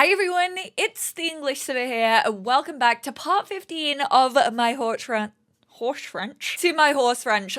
Hi everyone, it's the EnglishSimmer here, and welcome back to part 15 of my horse French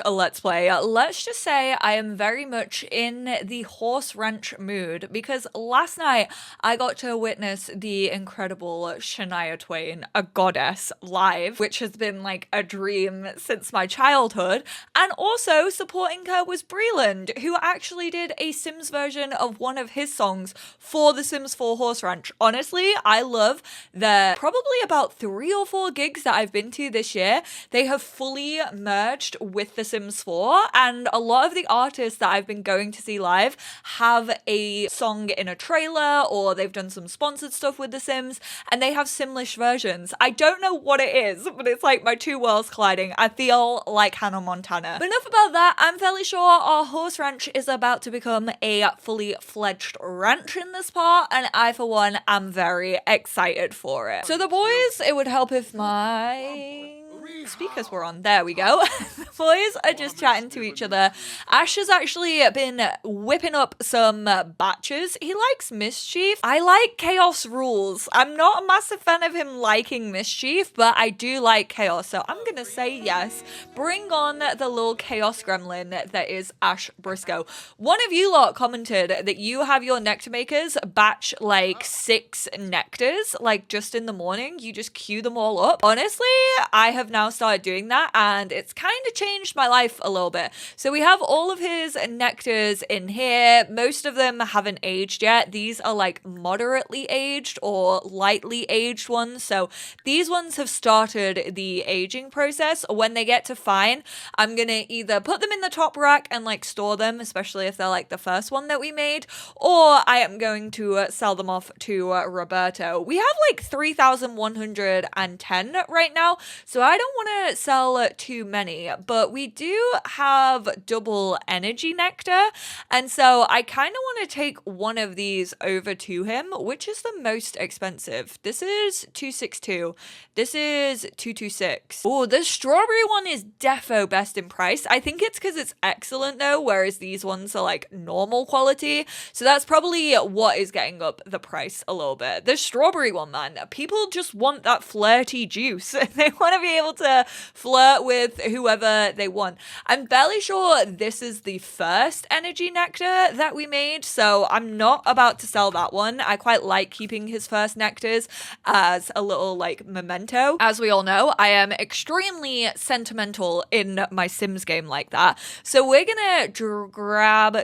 Let's Play. Let's just say I am very much in the horse wrench mood because last night I got to witness the incredible Shania Twain, a goddess, live, which has been like a dream since my childhood. And also supporting her was Breland, who actually did a Sims version of one of his songs for the Sims 4 Horse Ranch. Honestly, I love the probably about 3 or 4 gigs that I've been to this year. They have fully merged with The Sims 4, and a lot of the artists that I've been going to see live have a song in a trailer, or they've done some sponsored stuff with The Sims, and they have Simlish versions. I don't know what it is, but it's like my two worlds colliding. I feel like Hannah Montana. But enough about that. I'm fairly sure our horse ranch is about to become a fully fledged ranch in this part, and I, for one, am very excited for it. So the boys, it would help if my speakers were on. There we go. The boys are just chatting to each other. Ash has actually been whipping up some batches. He likes mischief. I like chaos rules. I'm not a massive fan of him liking mischief, but I do like chaos, so I'm gonna say yes. Bring on the little chaos gremlin that is Ash Briscoe. One of you lot commented that you have your nectar makers batch like 6 nectars, like just in the morning. You just queue them all up. Honestly, I have now started doing that, and it's kind of changed my life a little bit. So we have all of his nectars in here. Most of them haven't aged yet. These are like moderately aged or lightly aged ones. So these ones have started the aging process. When they get to fine, I'm gonna either put them in the top rack and like store them, especially if they're like the first one that we made, or I am going to sell them off to Roberto. We have like 3,110 right now, so I don't want to sell too many, but we do have double energy nectar, and so I kind of want to take one of these over to him. Which is the most expensive? This is 262. This is 226. Oh, the strawberry one is defo best in price. I think it's because it's excellent though, whereas these ones are like normal quality, so that's probably what is getting up the price a little bit. The strawberry one, man, people just want that flirty juice. They want to be able to flirt with whoever they want. I'm fairly sure this is the first energy nectar that we made, so I'm not about to sell that one. I quite like keeping his first nectars as a little like memento. As we all know, I am extremely sentimental in my Sims game like that, so we're gonna grab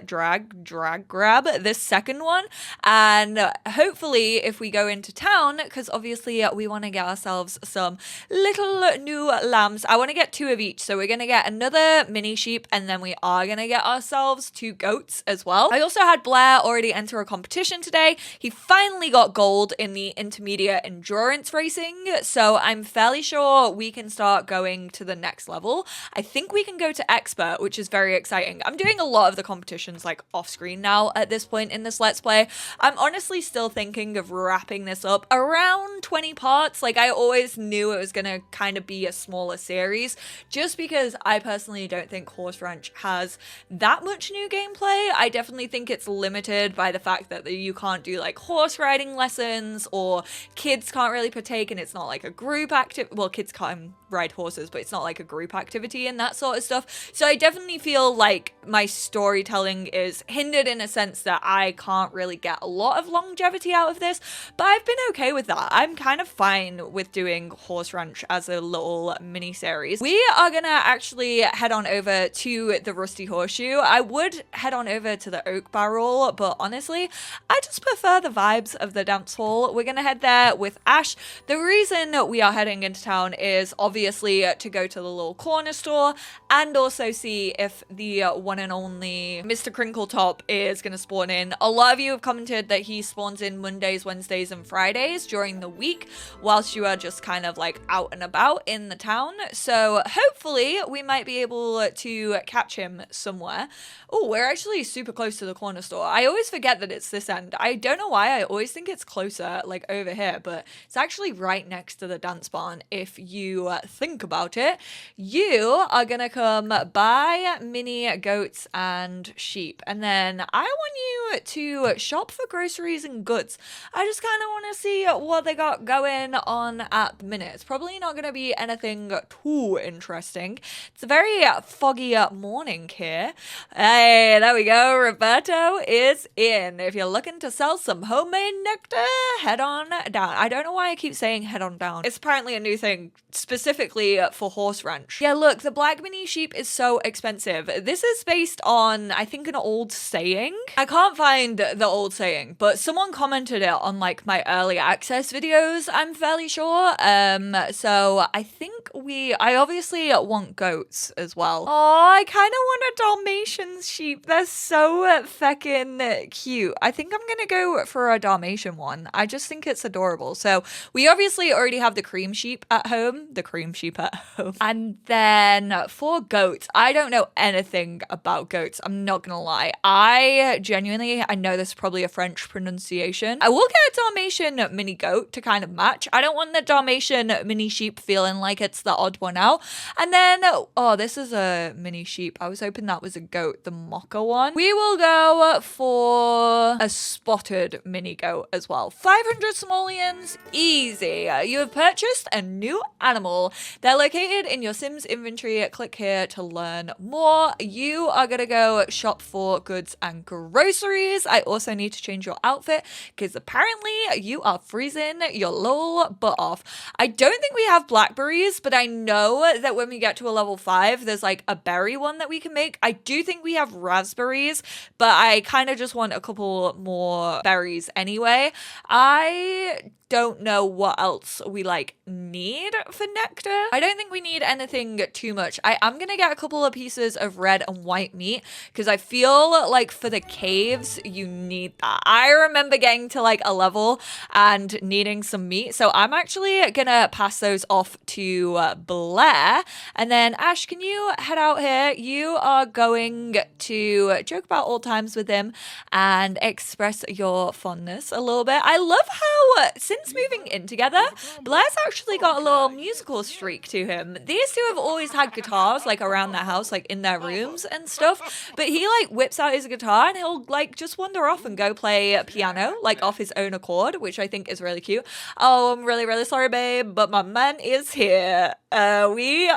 this second one, and hopefully if we go into town, because obviously we want to get ourselves some little new lambs. I want to get 2 of each, so we're going to get another mini sheep, and then we are going to get ourselves 2 goats as well. I also had Blair already enter a competition today. He finally got gold in the intermediate endurance racing, so I'm fairly sure we can start going to the next level. I think we can go to expert, which is very exciting. I'm doing a lot of the competitions like off screen now at this point in this Let's Play. I'm honestly still thinking of wrapping this up around 20 parts. Like, I always knew it was going to kind of be a smaller series, just because I personally don't think Horse Ranch has that much new gameplay. I definitely think it's limited by the fact that you can't do like horse riding lessons, or kids can't really partake, and it's not like a group active. Well, kids can ride horses, but it's not like a group activity and that sort of stuff. So I definitely feel like my storytelling is hindered in a sense that I can't really get a lot of longevity out of this, but I've been okay with that. I'm kind of fine with doing Horse Ranch as a little mini series. We are gonna actually head on over to the Rusty Horseshoe. I would head on over to the Oak Barrel, but honestly, I just prefer the vibes of the dance hall. We're gonna head there with Ash. The reason we are heading into town is obviously to go to the little corner store and also see if the one and only Mr. Crinkletop is gonna spawn in. A lot of you have commented that he spawns in Mondays, Wednesdays, and Fridays during the week, whilst you are just kind of like out and about in in the town. So hopefully we might be able to catch him somewhere. Oh, we're actually super close to the corner store. I always forget that it's this end. I don't know why. I always think it's closer, like over here, but it's actually right next to the dance barn. If you think about it, you are gonna come buy mini goats and sheep, and then I want you to shop for groceries and goods. I just kind of want to see what they got going on at the minute. It's probably not going to be anything too interesting. It's a very foggy morning here. Hey, there we go. Roberto is in. If you're looking to sell some homemade nectar, head on down. I don't know why I keep saying head on down. It's apparently a new thing specifically for horse ranch. Yeah, look, the black mini sheep is so expensive. This is based on, I think, an old saying. I can't find the old saying, but someone commented it on like my early access videos, I'm fairly sure. So I think I obviously want goats as well. Oh, I kind of want a Dalmatian sheep. They're so feckin' cute. I think I'm gonna go for a Dalmatian one. I just think it's adorable. So we obviously already have the cream sheep at home. And then for goats, I don't know anything about goats. I'm not gonna lie. I know this is probably a French pronunciation. I will get a Dalmatian mini goat to kind of match. I don't want the Dalmatian mini sheep feeling like it's the odd one out. And then, oh, this is a mini sheep. I was hoping that was a goat, the mocha one. We will go for a spotted mini goat as well. 500 simoleons, easy. You have purchased a new animal. They're located in your Sims inventory. Click here to learn more. You are gonna go shop for goods and groceries. I also need to change your outfit because apparently you are freezing your little butt off. I don't think we have blackberries, but I know that when we get to a level 5, there's like a berry one that we can make. I do think we have raspberries, but I kind of just want a couple more berries anyway. I don't know what else we like need for nectar. I don't think we need anything too much. I'm gonna get a couple of pieces of red and white meat because I feel like for the caves you need that. I remember getting to like a level and needing some meat, so I'm actually gonna pass those off to Blair. And then Ash, can you head out here? You are going to joke about old times with him and express your fondness a little bit. I love how since moving in together, Blair's actually got a little musical streak to him. These two have always had guitars like around their house, like in their rooms and stuff, but he like whips out his guitar and he'll like just wander off and go play piano like off his own accord, which I think is really cute. Oh, I'm really, really sorry, babe, but my man is here. We're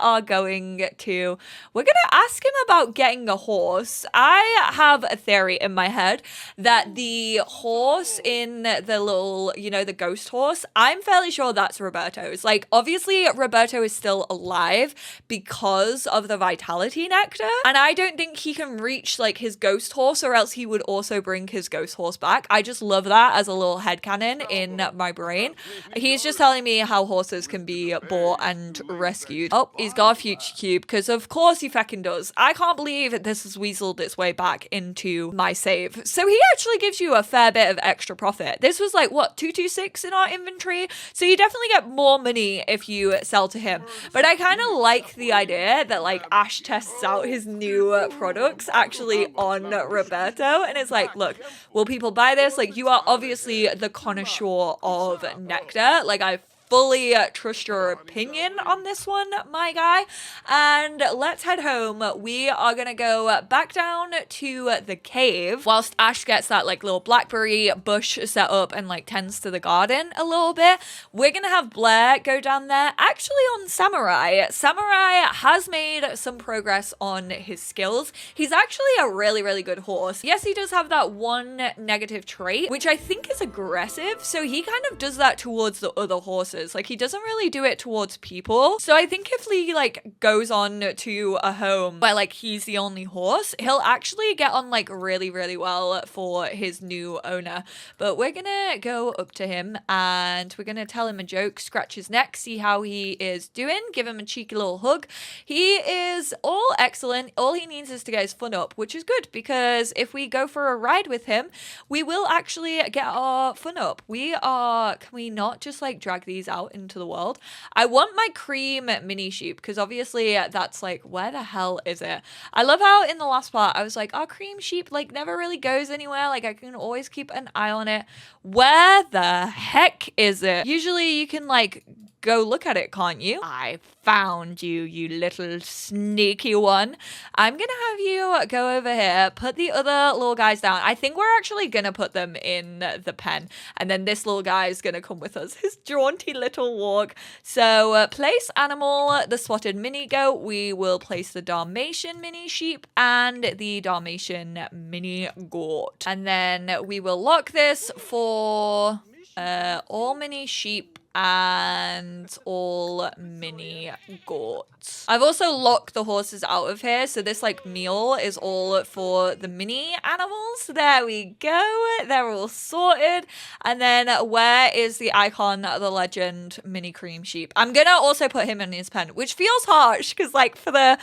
gonna ask him about getting a horse. I have a theory in my head that the horse in the little, the ghost horse, I'm fairly sure that's Roberto's. Like, obviously, Roberto is still alive because of the vitality nectar, and I don't think he can reach, like, his ghost horse, or else he would also bring his ghost horse back. I just love that as a little headcanon in my brain. He's just telling me how horses can be bought and rescued. Oh, he's got a future cube, because of course he feckin' does. I can't believe this has weaseled its way back into my save. So he actually gives you a fair bit of extra profit. This was like, what, 226 in our inventory? So you definitely get more money if you sell to him. But I kind of like the idea that like Ash tests out his new products actually on Roberto, and it's like, look, will people buy this? Like, you are obviously the connoisseur of nectar. Like, I fully trust your opinion on this one, my guy. And let's head home. We are gonna go back down to the cave whilst Ash gets that like little blackberry bush set up and like tends to the garden a little bit. We're gonna have Blair go down there actually on Samurai. Samurai has made some progress on his skills. He's actually a really, really good horse. Yes, he does have that one negative trait, which I think is aggressive. So he kind of does that towards the other horses. Like, he doesn't really do it towards people. So I think if he like goes on to a home where like he's the only horse, he'll actually get on like really, really well for his new owner. But we're gonna go up to him and we're gonna tell him a joke, scratch his neck, see how he is doing, give him a cheeky little hug. He is all excellent. All he needs is to get his fun up, which is good because if we go for a ride with him, we will actually get our fun up. Can we not just like drag these out into the world. I want my cream mini sheep because obviously that's like, where the hell is it? I love how in the last part I was like, our cream sheep like never really goes anywhere. Like I can always keep an eye on it. Where the heck is it? Usually you can like go look at it, can't you? I found you, you little sneaky one. I'm gonna have you go over here, put the other little guys down. I think we're actually gonna put them in the pen, and then this little guy is gonna come with us. His jaunty little walk. So place animal, the spotted mini goat. We will place the Dalmatian mini sheep and the Dalmatian mini goat. And then we will lock this for all mini sheep and all mini goats. I've also locked the horses out of here, so this like meal is all for the mini animals. There we go, they're all sorted. And then where is the icon, the legend mini cream sheep? I'm gonna also put him in his pen, which feels harsh because like for the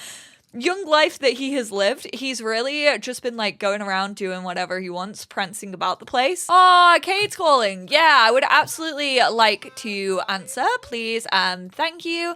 young life that he has lived, he's really just been like going around doing whatever he wants, prancing about the place. Oh, Kate's calling. Yeah, I would absolutely like to answer, please, and thank you.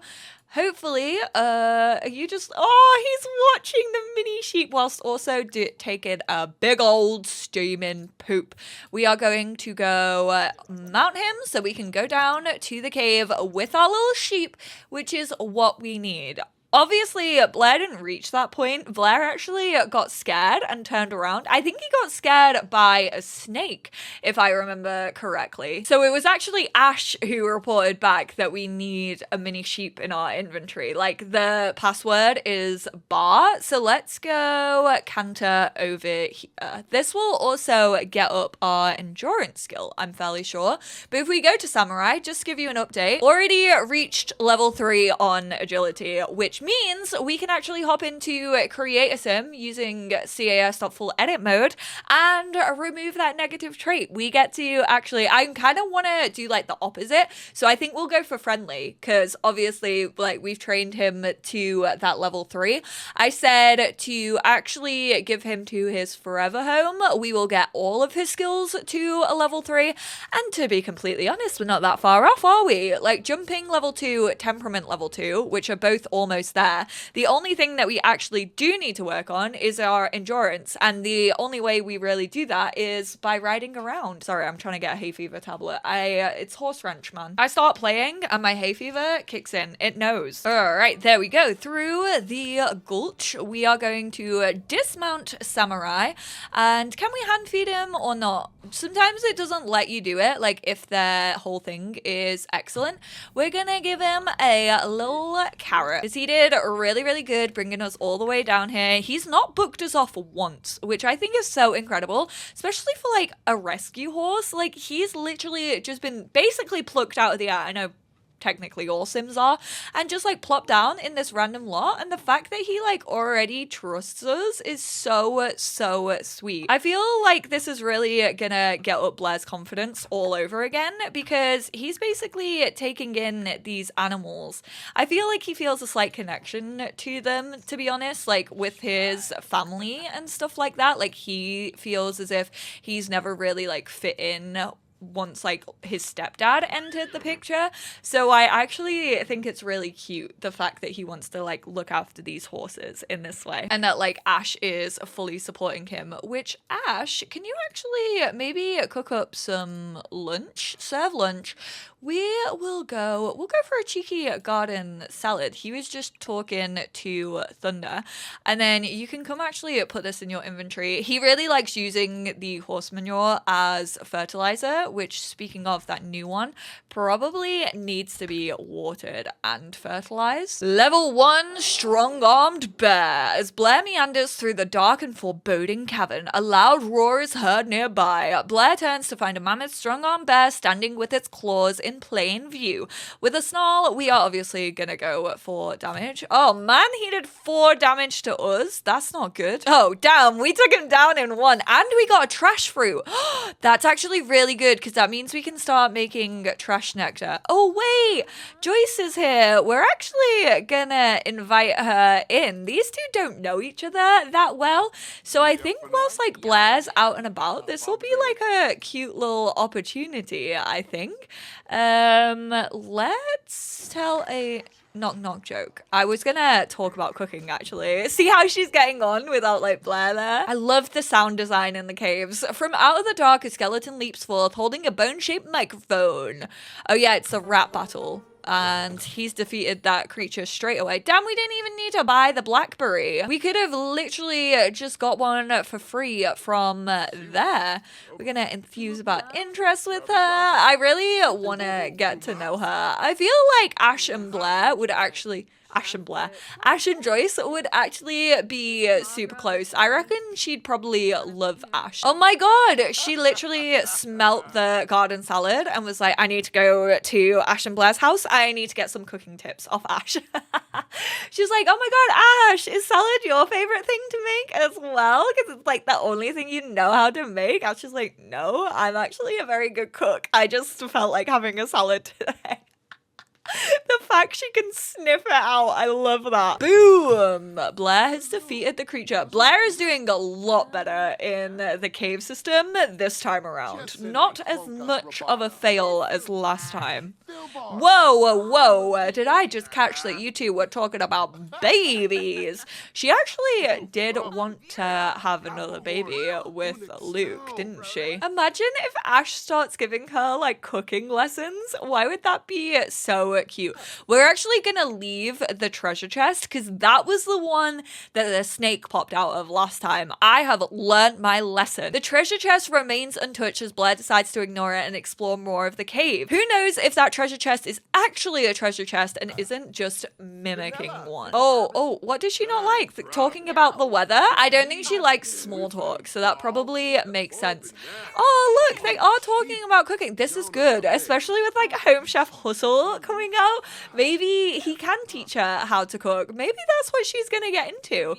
Hopefully, you just, he's watching the mini sheep whilst also taking a big old steaming poop. We are going to go mount him so we can go down to the cave with our little sheep, which is what we need. Obviously, Blair didn't reach that point. Blair actually got scared and turned around. I think he got scared by a snake, if I remember correctly. So it was actually Ash who reported back that we need a mini sheep in our inventory. Like, the password is bar. So let's go canter over here. This will also get up our endurance skill, I'm fairly sure. But if we go to Samurai, just to give you an update, already reached level 3 on agility, which means we can actually hop into create a sim using CAS.full edit mode and remove that negative trait. We get to actually, I kind of want to do like the opposite. So I think we'll go for friendly because obviously like we've trained him to that level 3. I said to actually give him to his forever home. We will get all of his skills to a level 3. And to be completely honest, we're not that far off, are we? Like jumping level 2, temperament level 2, which are both almost there. The only thing that we actually do need to work on is our endurance, and the only way we really do that is by riding around. Sorry, I'm trying to get a hay fever tablet. It's horse wrench, man. I start playing and my hay fever kicks in. It knows. All right, there we go. Through the gulch, we are going to dismount Samurai, and can we hand feed him or not? Sometimes it doesn't let you do it, like if the whole thing is excellent. We're gonna give him a little carrot because he did really, really good bringing us all the way down here. He's not booked us off once, which I think is so incredible, especially for like a rescue horse. Like he's literally just been basically plucked out of the air. I know technically all sims are, and just like plop down in this random lot, and the fact that he like already trusts us is so sweet. I feel like this is really gonna get up Blair's confidence all over again because he's basically taking in these animals. I feel like he feels a slight connection to them, to be honest, like with his family and stuff like that. Like he feels as if he's never really like fit in once like his stepdad entered the picture. So I actually think it's really cute, the fact that he wants to like look after these horses in this way, and that like Ash is fully supporting him. Which, Ash, can you actually maybe cook up some lunch, serve lunch? We'll go for a cheeky garden salad. He was just talking to Thunder, and then you can come actually put this in your inventory. He really likes using the horse manure as fertilizer, which, speaking of that new one, probably needs to be watered and fertilized. Level 1 strong-armed bear. As Blair meanders through the dark and foreboding cavern, a loud roar is heard nearby. Blair turns to find a mammoth strong-armed bear standing with its claws in plain view. With a snarl, we are obviously gonna go for damage. Oh man, he did 4 damage to us. That's not good. Oh damn, we took him down in 1, and we got a trash fruit. That's actually really good because that means we can start making trash nectar. Oh, wait, Joyce is here. We're actually gonna invite her in. These two don't know each other that well, so I think whilst like Blair's out and about, this will be like a cute little opportunity, I think. Let's tell a knock knock joke. I was gonna talk about cooking actually. See how she's getting on without like Blair there? I love the sound design in the caves. From out of the dark, a skeleton leaps forth holding a bone-shaped microphone. Oh yeah, it's a rap battle. And he's defeated that creature straight away. Damn, we didn't even need to buy the blackberry. We could have literally just got one for free from there. We're gonna infuse about interest with her. I really want to get to know her. I feel like Ash and Blair would actually... Ash and Joyce would actually be super close. I reckon she'd probably love Ash. Oh my god, she literally smelt the garden salad and was like, I need to go to Ash and Blair's house. I need to get some cooking tips off Ash. She's like, oh my god, Ash, is salad your favorite thing to make as well? Because it's like the only thing you know how to make. Ash is like, no, I'm actually a very good cook. I just felt like having a salad today. The fact she can sniff it out, I love that. Boom! Blair has defeated the creature. Blair is doing a lot better in the cave system this time around. Not as much of a fail as last time. Whoa, whoa, whoa. Did I just catch that you two were talking about babies? She actually did want to have another baby with Luke, didn't she? Imagine if Ash starts giving her like cooking lessons. Why would that be so cute? We're actually gonna leave the treasure chest because that was the one that the snake popped out of last time. I have learnt my lesson. The treasure chest remains untouched as Blair decides to ignore it and explore more of the cave. Who knows if that treasure chest is actually a treasure chest and isn't just mimicking one. Oh, what does she not like? Talking about the weather? I don't think she likes small talk, so that probably makes sense. Oh, look, they are talking about cooking. This is good, especially with like Home Chef Hustle coming out. Maybe he can teach her how to cook. Maybe that's what she's gonna get into.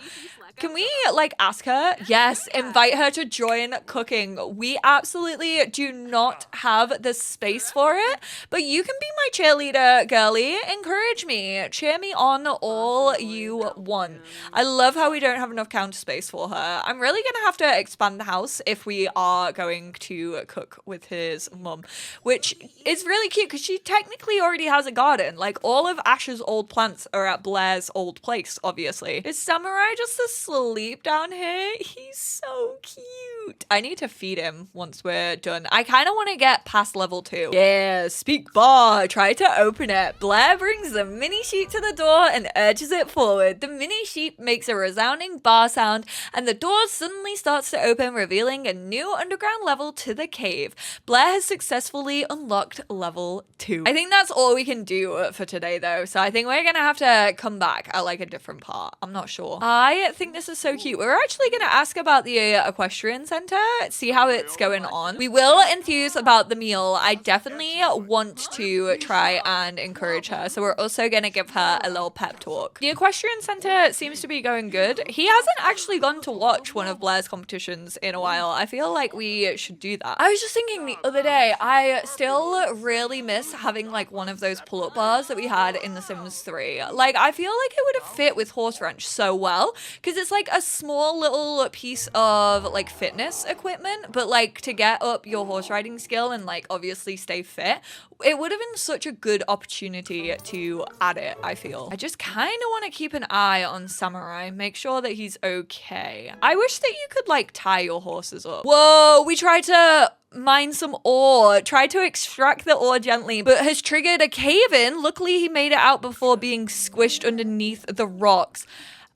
Can we like ask her? Yes, invite her to join cooking. We absolutely do not have the space for it, but you can be my cheerleader, girly. Encourage me. Cheer me on all you want. I love how we don't have enough counter space for her. I'm really gonna have to expand the house if we are going to cook with his mum, which is really cute because she technically already has a garden. Like all of Ash's old plants are at Blair's old place, obviously. Is Samurai just asleep down here? He's so cute. I need to feed him once we're done. I kind of want to get past level 2. Yeah, speak bar. Try to open it. Blair brings the mini sheep to the door and urges it forward. The mini sheep makes a resounding bar sound and the door suddenly starts to open, revealing a new underground level to the cave. Blair has successfully unlocked level 2. I think that's all we can do for today though, so I think we're gonna have to come back at like a different part. I'm not sure. I think this is so cute. We're actually gonna ask about the equestrian center, see how it's going on. We will enthuse about the meal. I definitely want to try and encourage her, so we're also gonna give her a little pep talk. The equestrian center seems to be going good. He hasn't actually gone to watch one of Blair's competitions in a while. I feel like we should do that. I was just thinking the other day, I still really miss having like one of those pull-up bars that we had in The Sims 3. Like I feel like it would have fit with Horse Ranch so well because it's like a small little piece of like fitness equipment, but like to get up your horse riding skill and like obviously stay fit, it would have been such a good opportunity to add it, I feel. I just kind of want to keep an eye on Samurai, make sure that he's okay. I wish that you could like tie your horses up. Whoa, we tried to mine some ore, tried to extract the ore gently, but has triggered a cave-in. Luckily, he made it out before being squished underneath the rocks.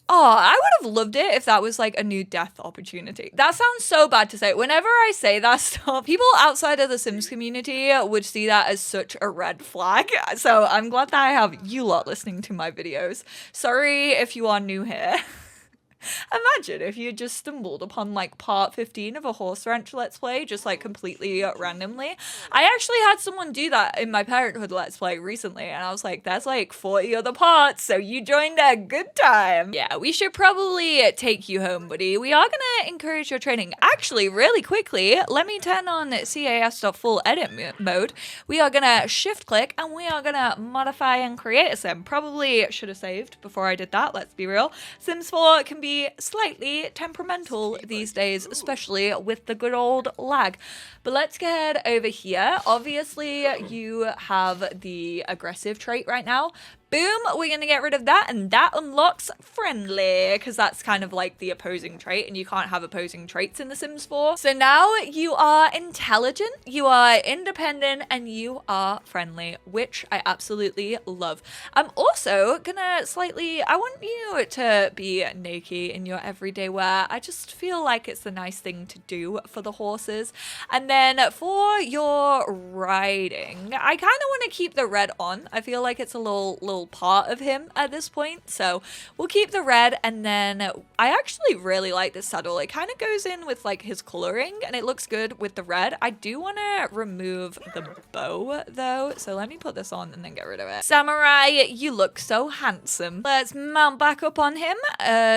Oh, I would have loved it if that was like a new death opportunity. That sounds so bad to say. Whenever I say that stuff, people outside of the Sims community would see that as such a red flag. So I'm glad that I have you lot listening to my videos. Sorry if you are new here. Imagine if you just stumbled upon like part 15 of a horse ranch let's play, just like completely randomly. I actually had someone do that in my parenthood let's play recently, and I was like, there's like 40 other parts, so you joined a good time. Yeah, we should probably take you home, buddy. We are gonna encourage your training. Actually, really quickly, let me turn on CAS.full edit mode. We are gonna shift click and we are gonna modify and create a sim. Probably should have saved before I did that, let's be real. Sims 4 can be slightly temperamental these days, especially with the good old lag. But let's get over here. Obviously, you have the aggressive trait right now. Boom, we're going to get rid of that, and that unlocks friendly, because that's kind of like the opposing trait, and you can't have opposing traits in The Sims 4. So now you are intelligent, you are independent, and you are friendly, which I absolutely love. I'm also gonna I want you to be naked in your everyday wear. I just feel like it's a nice thing to do for the horses. And then for your riding, I kind of want to keep the red on. I feel like it's a little part of him at this point, so we'll keep the red. And then I actually really like this saddle. It kind of goes in with like his coloring and it looks good with the red. I do want to remove the bow though, so let me put this on and then get rid of it. Samurai, you look so handsome. Let's mount back up on him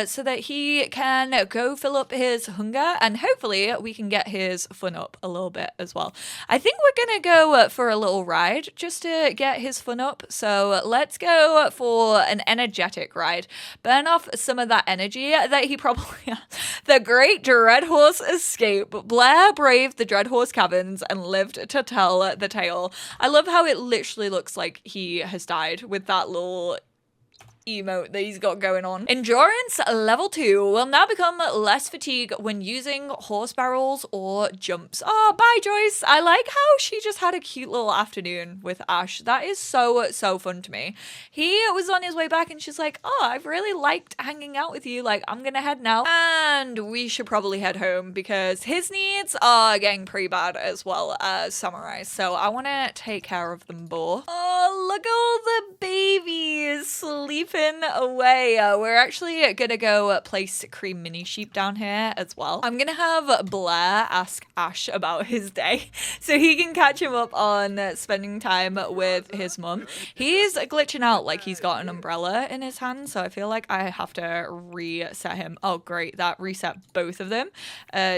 so that he can go fill up his hunger, and hopefully we can get his fun up a little bit as well. I think we're gonna go for a little ride just to get his fun up, so let's go for an energetic ride. Burn off some of that energy that he probably has. The Great Dread Horse Escape. Blair braved the Dread Horse caverns and lived to tell the tale. I love how it literally looks like he has died with that little emote that he's got going on. Endurance level 2 will now become less fatigue when using horse barrels or jumps. Oh, bye Joyce. I like how she just had a cute little afternoon with Ash. That is so fun to me. He was on his way back and she's like, oh, I've really liked hanging out with you. Like, I'm gonna head now. And we should probably head home because his needs are getting pretty bad as well as Samurai's. So I want to take care of them both. Oh, look at all the babies sleeping away. We're actually gonna go place Cream Mini Sheep down here as well. I'm gonna have Blair ask Ash about his day so he can catch him up on spending time with his mum. He's glitching out like he's got an umbrella in his hand, so I feel like I have to reset him. Oh great, that reset both of them.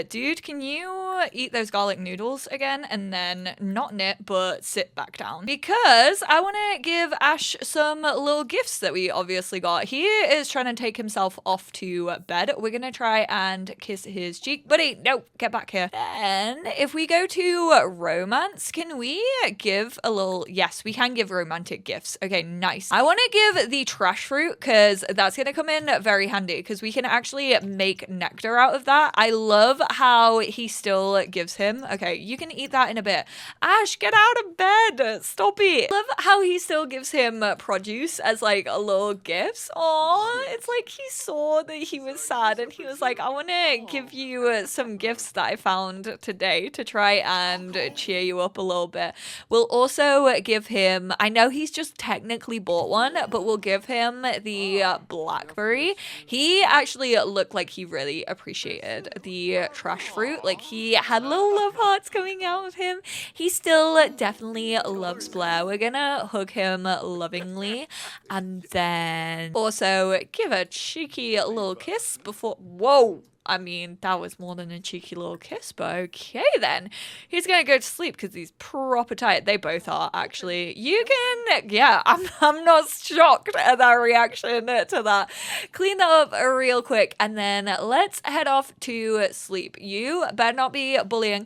Dude, can you eat those garlic noodles again and then not knit but sit back down? Because I want to give Ash some little gifts that we obviously got. He is trying to take himself off to bed. We're gonna try and kiss his cheek. Buddy, no, get back here. Then if we go to romance, can we give a little... Yes, we can give romantic gifts. Okay, nice. I want to give the trash fruit because that's gonna come in very handy because we can actually make nectar out of that. I love how he still gives him... Okay, you can eat that in a bit. Ash, get out of bed. Stop it. I love how he still gives him produce as like a little gifts. Oh, it's like he saw that he was sad and he was like, I want to give you some gifts that I found today to try and cheer you up a little bit. We'll also give him, I know he's just technically bought one, but we'll give him the blackberry. He actually looked like he really appreciated the trash fruit. Like he had little love hearts coming out of him. He still definitely loves Blair. We're gonna hug him lovingly and then also give a cheeky little kiss before... Whoa! I mean, that was more than a cheeky little kiss, but okay then. He's gonna go to sleep because he's proper tired. They both are, actually. You can... Yeah, I'm not shocked at that reaction to that. Clean that up real quick, and then let's head off to sleep. You better not be bullying.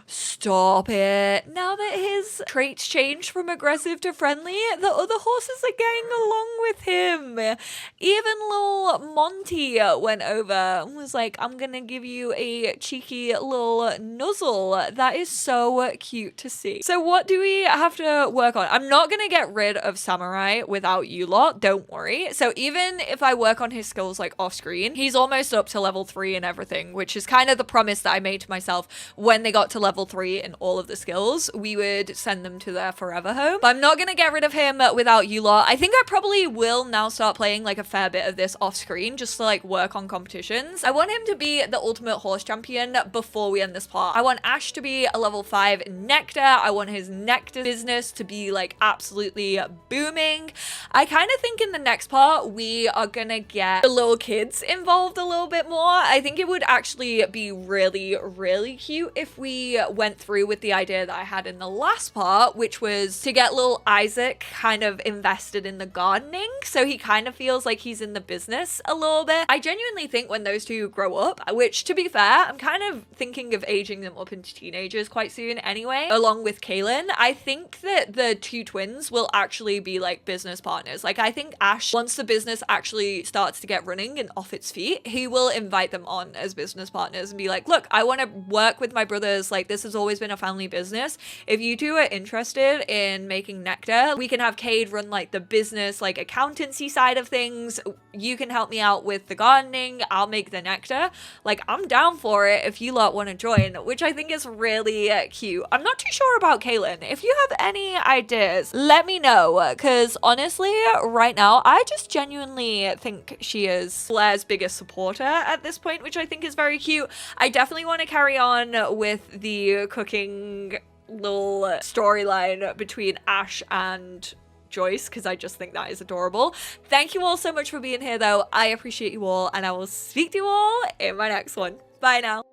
Stop it. Now that his traits changed from aggressive to friendly, the other horses are getting along with him. Even little Monty went over and was he's like, I'm gonna give you a cheeky little nuzzle. That is so cute to see. So what do we have to work on? I'm not gonna get rid of Samurai without you lot, don't worry. So even if I work on his skills like off screen, he's almost up to level 3 and everything, which is kind of the promise that I made to myself when they got to level 3 in all of the skills. We would send them to their forever home. But I'm not gonna get rid of him without you lot. I think I probably will now start playing like a fair bit of this off screen just to like work on competitions. I want him to be the ultimate horse champion before we end this part. I want Ash to be a level 5 Nectar. I want his Nectar business to be like absolutely booming. I kind of think in the next part we are gonna get the little kids involved a little bit more. I think it would actually be really, really cute if we went through with the idea that I had in the last part, which was to get little Isaac kind of invested in the gardening, so he kind of feels like he's in the business a little bit. I genuinely think when those two grow up, which to be fair, I'm kind of thinking of aging them up into teenagers quite soon anyway, along with Kaylin, I think that the two twins will actually be like business partners. Like I think Ash, once the business actually starts to get running and off its feet, he will invite them on as business partners and be like, look, I want to work with my brothers. Like this has always been a family business. If you two are interested in making Nectar, we can have Cade run like the business, like accountancy side of things. You can help me out with the gardening. I'll make the Nectar. Like I'm down for it if you lot want to join, which I think is really cute. I'm not too sure about Kaylin. If you have any ideas, let me know, because honestly, right now, I just genuinely think she is Blair's biggest supporter at this point, which I think is very cute. I definitely want to carry on with the cooking little storyline between Ash and Joyce, because I just think that is adorable. Thank you all so much for being here though. I appreciate you all, and I will speak to you all in my next one. Bye now.